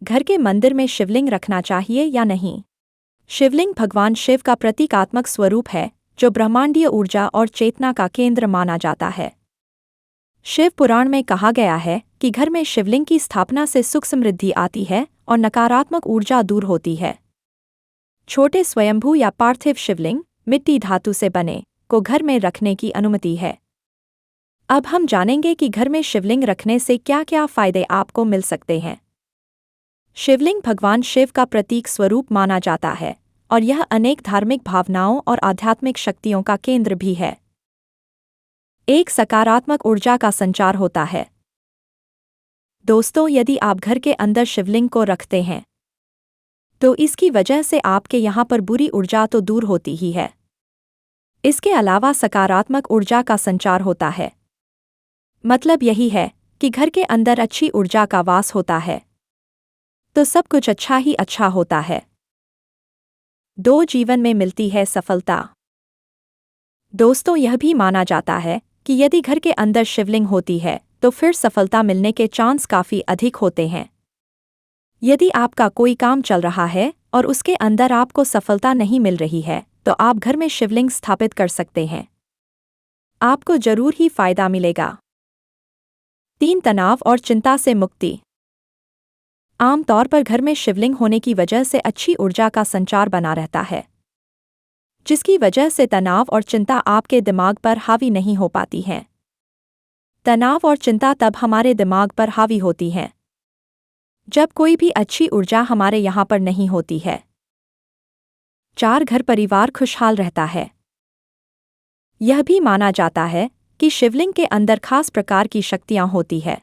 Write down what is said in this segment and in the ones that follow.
घर के मंदिर में शिवलिंग रखना चाहिए या नहीं? शिवलिंग भगवान शिव का प्रतीकात्मक स्वरूप है, जो ब्रह्मांडीय ऊर्जा और चेतना का केंद्र माना जाता है। शिव पुराण में कहा गया है कि घर में शिवलिंग की स्थापना से सुख समृद्धि आती है और नकारात्मक ऊर्जा दूर होती है। छोटे स्वयंभू या पार्थिव शिवलिंग, मिट्टी धातु से बने, को घर में रखने की अनुमति है। अब हम जानेंगे कि घर में शिवलिंग रखने से क्या क्या फायदे आपको मिल सकते हैं। शिवलिंग भगवान शिव का प्रतीक स्वरूप माना जाता है और यह अनेक धार्मिक भावनाओं और आध्यात्मिक शक्तियों का केंद्र भी है। एक सकारात्मक ऊर्जा का संचार होता है। दोस्तों, यदि आप घर के अंदर शिवलिंग को रखते हैं तो इसकी वजह से आपके यहाँ पर बुरी ऊर्जा तो दूर होती ही है। इसके अलावा सकारात्मक ऊर्जा का संचार होता है। मतलब यही है कि घर के अंदर अच्छी ऊर्जा का वास होता है तो सब कुछ अच्छा ही अच्छा होता है। 2. जीवन में मिलती है सफलता। दोस्तों, यह भी माना जाता है कि यदि घर के अंदर शिवलिंग होती है तो फिर सफलता मिलने के चांस काफ़ी अधिक होते हैं। यदि आपका कोई काम चल रहा है और उसके अंदर आपको सफलता नहीं मिल रही है तो आप घर में शिवलिंग स्थापित कर सकते हैं। आपको जरूर ही फायदा मिलेगा। 3. तनाव और चिंता से मुक्ति। आमतौर पर घर में शिवलिंग होने की वजह से अच्छी ऊर्जा का संचार बना रहता है, जिसकी वजह से तनाव और चिंता आपके दिमाग पर हावी नहीं हो पाती हैं। तनाव और चिंता तब हमारे दिमाग पर हावी होती हैं जब कोई भी अच्छी ऊर्जा हमारे यहाँ पर नहीं होती है। 4. घर परिवार खुशहाल रहता है। यह भी माना जाता है कि शिवलिंग के अंदर खास प्रकार की शक्तियाँ होती है।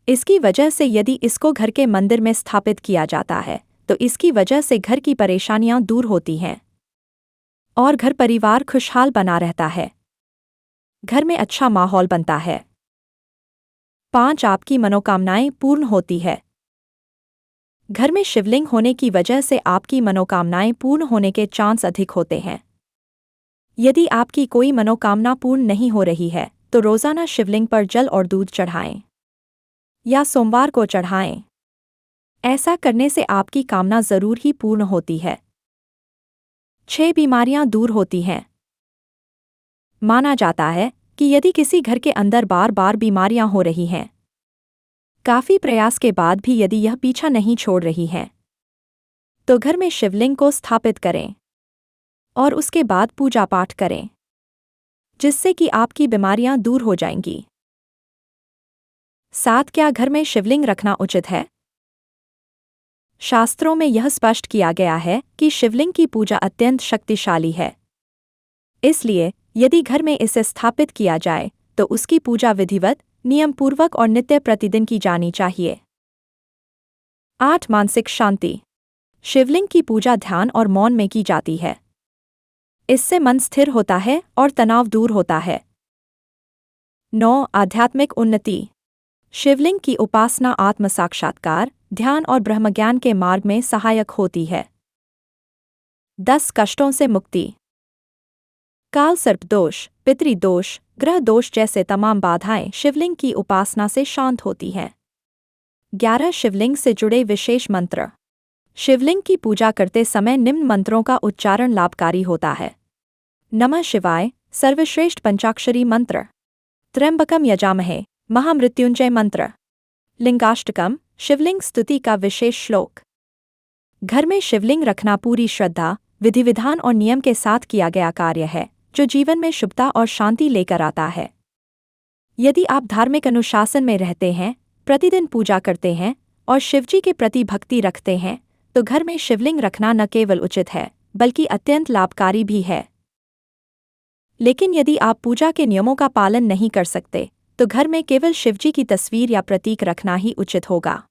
इसकी वजह से यदि इसको घर के मंदिर में स्थापित किया जाता है तो इसकी वजह से घर की परेशानियां दूर होती हैं और घर परिवार खुशहाल बना रहता है। घर में अच्छा माहौल बनता है। 5. आपकी मनोकामनाएं पूर्ण होती है। घर में शिवलिंग होने की वजह से आपकी मनोकामनाएं पूर्ण होने के चांस अधिक होते हैं। यदि आपकी कोई मनोकामना पूर्ण नहीं हो रही है तो रोजाना शिवलिंग पर जल और दूध चढ़ाएं या सोमवार को चढ़ाएं। ऐसा करने से आपकी कामना जरूर ही पूर्ण होती है। 6. बीमारियां दूर होती हैं। माना जाता है कि यदि किसी घर के अंदर बार बार बीमारियां हो रही हैं, काफी प्रयास के बाद भी यदि यह पीछा नहीं छोड़ रही हैं, तो घर में शिवलिंग को स्थापित करें और उसके बाद पूजा पाठ करें, जिससे कि आपकी बीमारियां दूर हो जाएंगी। 7. क्या घर में शिवलिंग रखना उचित है? शास्त्रों में यह स्पष्ट किया गया है कि शिवलिंग की पूजा अत्यंत शक्तिशाली है। इसलिए यदि घर में इसे स्थापित किया जाए तो उसकी पूजा विधिवत, नियमपूर्वक और नित्य प्रतिदिन की जानी चाहिए। 8. मानसिक शांति। शिवलिंग की पूजा ध्यान और मौन में की जाती है। इससे मन स्थिर होता है और तनाव दूर होता है। 9. आध्यात्मिक उन्नति। शिवलिंग की उपासना आत्म साक्षात्कार, ध्यान और ब्रह्मज्ञान के मार्ग में सहायक होती है। 10. कष्टों से मुक्ति। काल सर्प दोष, पितृदोष, ग्रह दोष जैसे तमाम बाधाएं शिवलिंग की उपासना से शांत होती हैं। 11. शिवलिंग से जुड़े विशेष मंत्र। शिवलिंग की पूजा करते समय निम्न मंत्रों का उच्चारण लाभकारी होता है। नमः शिवाय सर्वश्रेष्ठ पंचाक्षरी मंत्र। त्र्यंबकम यजामहे महामृत्युंजय मंत्र। लिंगाष्टकम शिवलिंग स्तुति का विशेष श्लोक। घर में शिवलिंग रखना पूरी श्रद्धा, विधि विधान और नियम के साथ किया गया कार्य है जो जीवन में शुभता और शांति लेकर आता है। यदि आप धार्मिक अनुशासन में रहते हैं, प्रतिदिन पूजा करते हैं और शिवजी के प्रति भक्ति रखते हैं तो घर में शिवलिंग रखना न केवल उचित है बल्कि अत्यंत लाभकारी भी है। लेकिन यदि आप पूजा के नियमों का पालन नहीं कर सकते तो घर में केवल शिवजी की तस्वीर या प्रतीक रखना ही उचित होगा।